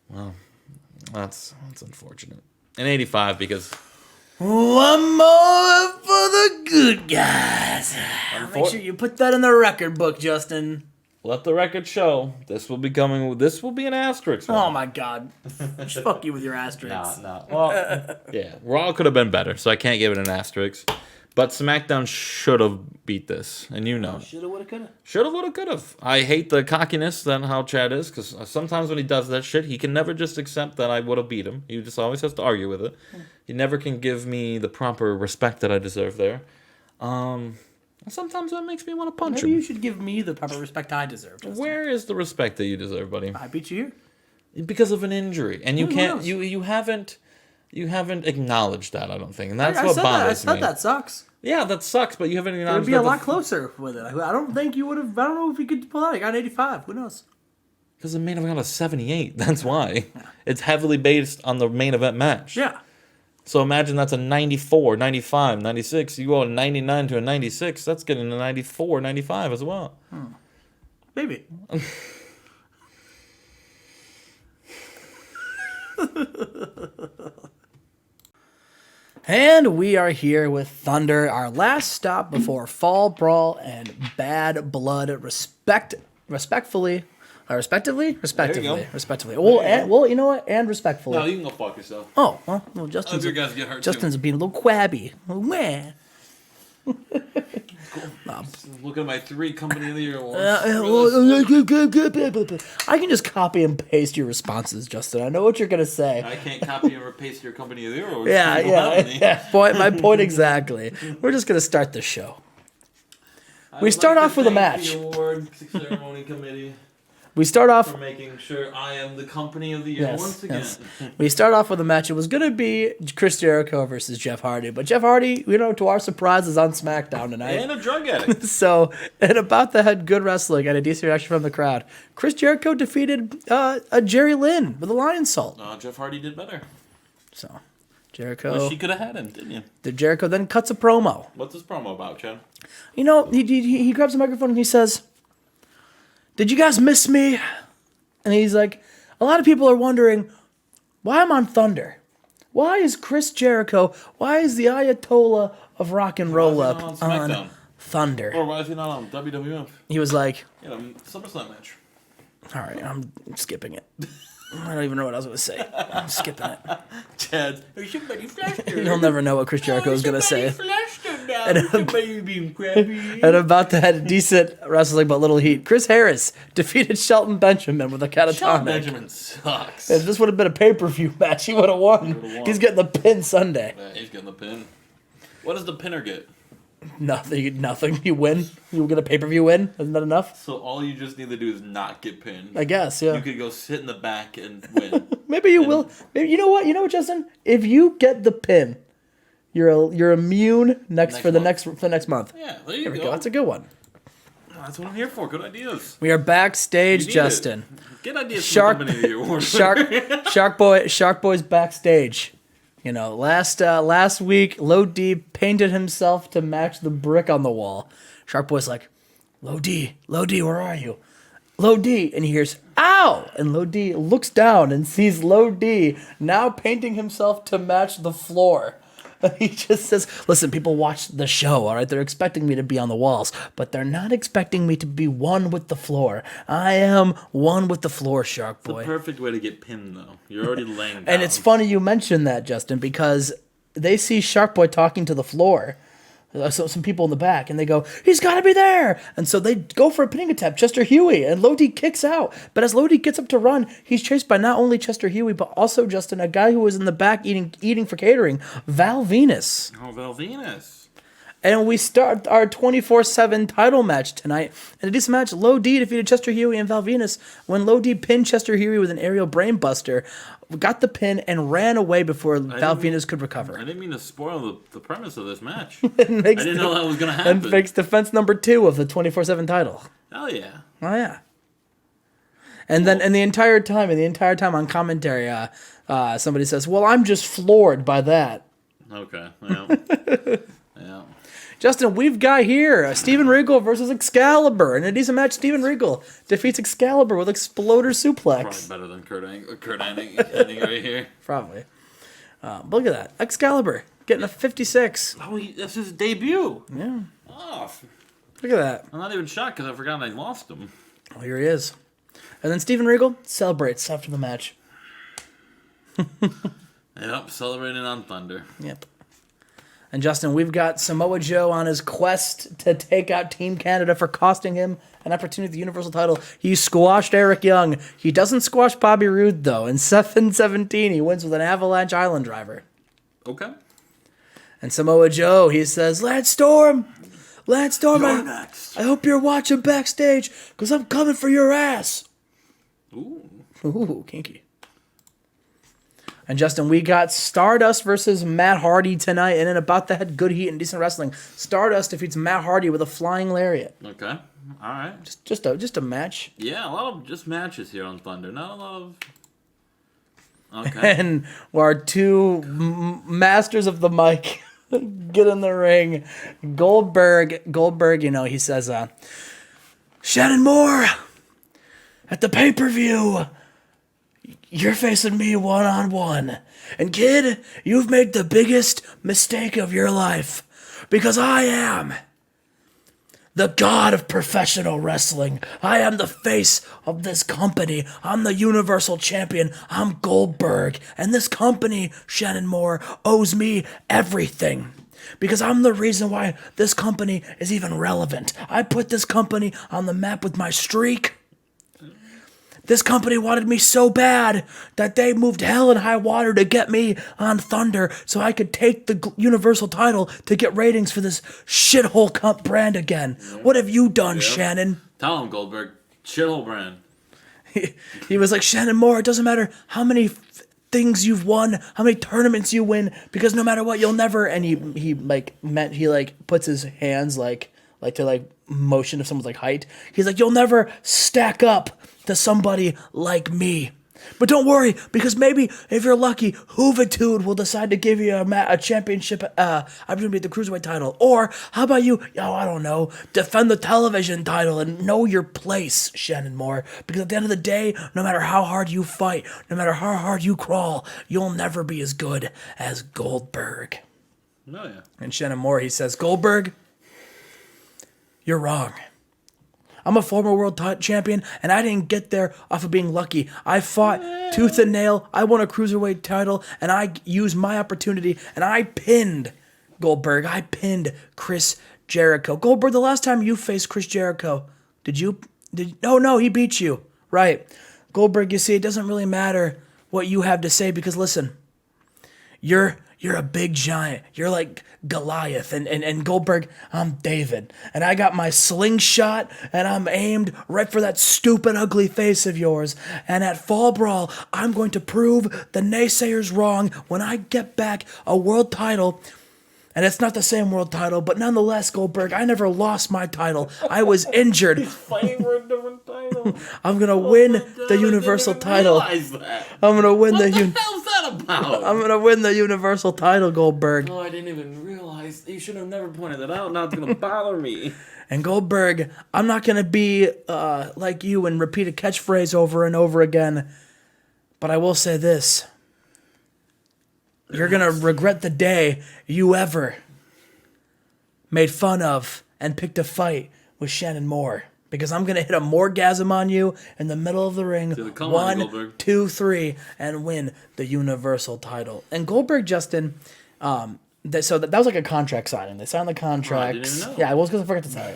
Well, that's unfortunate. In 85, because... One more for the good guys. Make sure you put that in the record book, Justin. Let the record show. This will be an asterisk. Oh my God. Just fuck you with your asterisks. No. Well, yeah. Raw could have been better, so I can't give it an asterisk. But SmackDown should have beat this, and you know. Shoulda, woulda, coulda. Shoulda, woulda, could have. I hate the cockiness that how Chad is, because sometimes when he does that shit, he can never just accept that I would have beat him. He just always has to argue with it. He never can give me the proper respect that I deserve there. Sometimes that makes me want to punch him. Maybe you should give me the proper respect I deserve, Justin. Where is the respect that you deserve, buddy? I beat you here. Because of an injury, and you can't. You haven't acknowledged that. I don't think, and that's what bothers me. I said that sucks. Yeah, that sucks, but you haven't acknowledged. It would be a lot closer with it. I don't think you would have. I don't know if you could pull out. I got 85. Who knows? Because the main event got a 78. That's why. Yeah. It's heavily based on the main event match. Yeah. So imagine that's a 94, 95, 96. You go a 99 to a 96. That's getting a 94, 95 as well. Maybe. And we are here with Thunder, our last stop before Fall Brawl and Bad Blood, respectively. Respectively. Well, you know what? And respectfully. No, you can go fuck yourself. Oh, well, Justin's being a little crabby. Meh. Look at my 3 Company of the Year awards. I can just copy and paste your responses, Justin. I know what you're gonna say. I can't copy or paste your Company of the Year awards. Yeah. My point exactly. We're just gonna start the show. We start off with a match. The award ceremony committee. We start off for making sure I am the Company of the Year once again. Yes. We start off with a match. It was going to be Chris Jericho versus Jeff Hardy, but Jeff Hardy, to our surprise, is on SmackDown tonight. And a drug addict. And about that had good wrestling and a decent reaction from the crowd. Chris Jericho defeated a Jerry Lynn with a lion salt. Jeff Hardy did better. So, Jericho. Wish you could have had him, didn't you? The Jericho then cuts a promo. What's this promo about, Chad? He grabs a microphone and he says, "Did you guys miss me?" And he's like, "A lot of people are wondering why I'm on Thunder. Why is Chris Jericho, why is the Ayatollah of rock and roll up on Thunder? Or why is he not on WWF?" He was like, SummerSlam match. All right, I'm skipping it. I don't even know what I was going to say. I'm skipping it. Chad, you'll never know what Chris Jericho is going to say. And about that decent wrestling but little heat, Chris Harris defeated Shelton Benjamin with a catatonic. Shelton Benjamin sucks. If this would have been a pay-per-view match, he would have won. He's getting the pin Sunday. Yeah, he's getting the pin. What does the pinner get? Nothing. You win. You get a pay-per-view win. Isn't that enough? So all you just need to do is not get pinned. I guess, yeah. You could go sit in the back and win. Maybe you will. Maybe, you know what, Justin? If you get the pin, you're immune for the next month. Yeah, there you go. That's a good one. That's what I'm here for. Good ideas. We are backstage, Justin. Get ideas from the company of the award. Shark Boy's backstage. You know, last week, Low D painted himself to match the brick on the wall. Shark Boy's like, Low D, where are you? Low D, and he hears, ow! And Low D looks down and sees Low D now painting himself to match the floor. He just says, listen, people watch the show, all right? They're expecting me to be on the walls, but they're not expecting me to be one with the floor. I am one with the floor, Shark Boy. It's the perfect way to get pinned, though. You're already laying down. And it's funny you mentioned that, Justin, because they see Shark Boy talking to the floor. So some people in the back, and they go, he's got to be there. And so they go for a pinning attempt, Chester Huey, and Lodi kicks out. But as Lodi gets up to run, he's chased by not only Chester Huey, but also, Justin, a guy who was in the back eating for catering, Val Venus. Oh, Val Venus. And we start our 24/7 title match tonight. And in this match, Low D defeated Chester Huey and Val Venus when Low D pinned Chester Huey with an aerial brainbuster, got the pin, and ran away before Val Venus could recover. I didn't mean to spoil the premise of this match. I didn't know that was going to happen. And makes defense number 2 of the 24/7 title. Hell yeah. Oh, yeah. And then the entire time on commentary, somebody says, well, I'm just floored by that. Okay, yeah. Yeah. Justin, we've got here Steven Regal versus Excalibur. And in a decent match, Steven Regal defeats Excalibur with Exploder Suplex. Probably better than Kurt Hennig right here. Probably. Look at that. Excalibur getting a 56. Oh, that's his debut. Yeah. Oh. Look at that. I'm not even shocked because I forgot I lost him. Oh, here he is. And then Steven Regal celebrates after the match. Yep, celebrating on Thunder. Yep. And Justin, we've got Samoa Joe on his quest to take out Team Canada for costing him an opportunity at the Universal title. He squashed Eric Young. He doesn't squash Bobby Roode, though. In 7-17, he wins with an Avalanche Island Driver. Okay. And Samoa Joe, he says, Lance Storm, You're next. I hope you're watching backstage, because I'm coming for your ass. Ooh, kinky. And Justin, we got Stardust versus Matt Hardy tonight, and in About That Good Heat and Decent Wrestling, Stardust defeats Matt Hardy with a flying lariat. Okay, all right. Just a match. Yeah, a lot of just matches here on Thunder. Not a lot of. Okay. And our two masters of the mic get in the ring. Goldberg, you know, he says, Shannon Moore, at the pay-per-view, you're facing me one-on-one. And kid, you've made the biggest mistake of your life. Because I am the god of professional wrestling. I am the face of this company. I'm the Universal Champion. I'm Goldberg. And this company, Shannon Moore, owes me everything. Because I'm the reason why this company is even relevant. I put this company on the map with my streak. This company wanted me so bad that they moved hell and high water to get me on Thunder so I could take the Universal title to get ratings for this shithole cup brand again. Yeah. What have you done, Shannon? Tell him, Goldberg. Shithole brand. He was like, Shannon Moore, it doesn't matter how many things you've won, how many tournaments you win, because no matter what, you'll never. And he puts his hands like to motion if someone's like height. He's like, you'll never stack up to somebody like me. But don't worry, because maybe if you're lucky, Hoovitude will decide to give you a championship opportunity at the Cruiserweight title. Or how about you, I don't know, defend the television title and know your place, Shannon Moore. Because at the end of the day, no matter how hard you fight, no matter how hard you crawl, you'll never be as good as Goldberg. Oh, yeah. And Shannon Moore, he says, Goldberg, you're wrong. I'm a former world champion, and I didn't get there off of being lucky. I fought tooth and nail. I won a Cruiserweight title, and I used my opportunity, and I pinned Goldberg. I pinned Chris Jericho. Goldberg, the last time you faced Chris Jericho, no, he beat you. Right. Goldberg, you see, it doesn't really matter what you have to say, because listen, you're a big giant. You're like Goliath. And Goldberg, I'm David. And I got my slingshot, and I'm aimed right for that stupid, ugly face of yours. And at Fall Brawl, I'm going to prove the naysayers wrong when I get back a world title. And it's not the same world title, but nonetheless, Goldberg, I never lost my title. I was injured. Fighting for a different title. I'm gonna win the Universal title. I'm gonna win what the hell's that about? I'm gonna win the Universal title, Goldberg. Oh, I didn't even realize. You should have never pointed that out. Now it's gonna bother me. And Goldberg, I'm not gonna be like you and repeat a catchphrase over and over again, but I will say this. You're gonna regret the day you ever made fun of and picked a fight with Shannon Moore. Because I'm gonna hit a Moorgasm on you in the middle of the ring. 1, 2, 3, and win the Universal title. And Goldberg, Justin, that was like a contract signing. They signed the contract. Oh, I didn't even know. Yeah, I was because I forgot to sign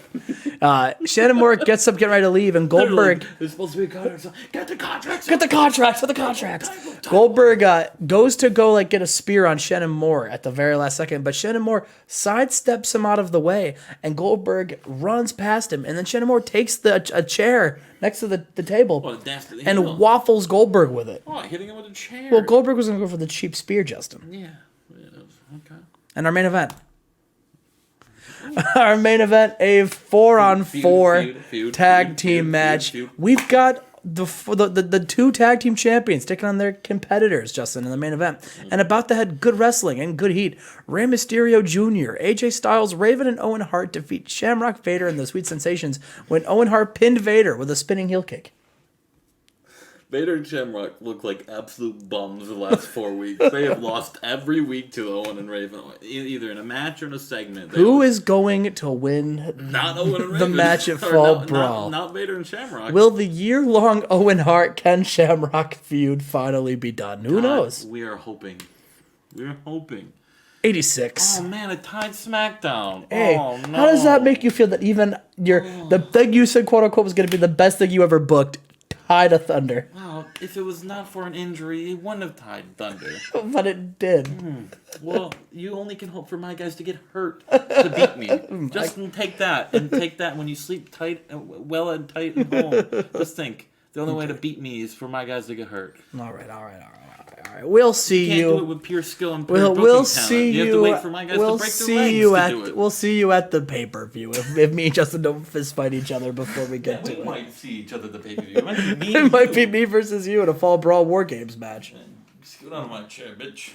it. Shannon Moore gets up, getting ready to leave, and Goldberg. There's supposed to be a contract. Get the contracts. Get the contracts. Get the contracts. Goldberg goes to go get a spear on Shannon Moore at the very last second, but Shannon Moore sidesteps him out of the way, and Goldberg runs past him, and then Shannon Moore takes a chair next to the table and waffles Goldberg with it. Oh, hitting him with a chair. Well, Goldberg was going to go for the cheap spear, Justin. Yeah. Okay. And our main event. Our main event, a 4-on-4 tag team match. We've got the two tag team champions taking on their competitors, Justin, in the main event. And about to head good wrestling and good heat. Rey Mysterio Jr., AJ Styles, Raven, and Owen Hart defeat Shamrock Vader and the Sweet Sensations when Owen Hart pinned Vader with a spinning heel kick. Vader and Shamrock look like absolute bums the last 4 weeks. They have lost every week to Owen and Raven, either in a match or in a segment. Who is going to win not Owen and Raven. The match at Fall Brawl? Not Vader and Shamrock. Will the year-long Owen Hart Ken Shamrock feud finally be done? Who knows? We are hoping. We're hoping. 86. Oh man, a tied SmackDown. Hey, oh, no. How does that make you feel that even the thing you said, quote unquote, was going to be the best thing you ever booked, tied a Thunder? Well, if it was not for an injury, it wouldn't have tied Thunder. But it did. Well, you only can hope for my guys to get hurt to beat me. Just take that, and take that when you sleep tight, well and tight and home. Just think, the only way to beat me is for my guys to get hurt. All right. We'll see you. You can't do it with pure skill and pure we'll talent. see You have to wait for my guys to break their legs to do it. We'll see you at the pay-per-view if me and Justin don't fist fight each other before we get to it. We might see each other at the pay-per-view. It might be me versus you in a Fall Brawl War Games match. Scoot out of my chair, bitch.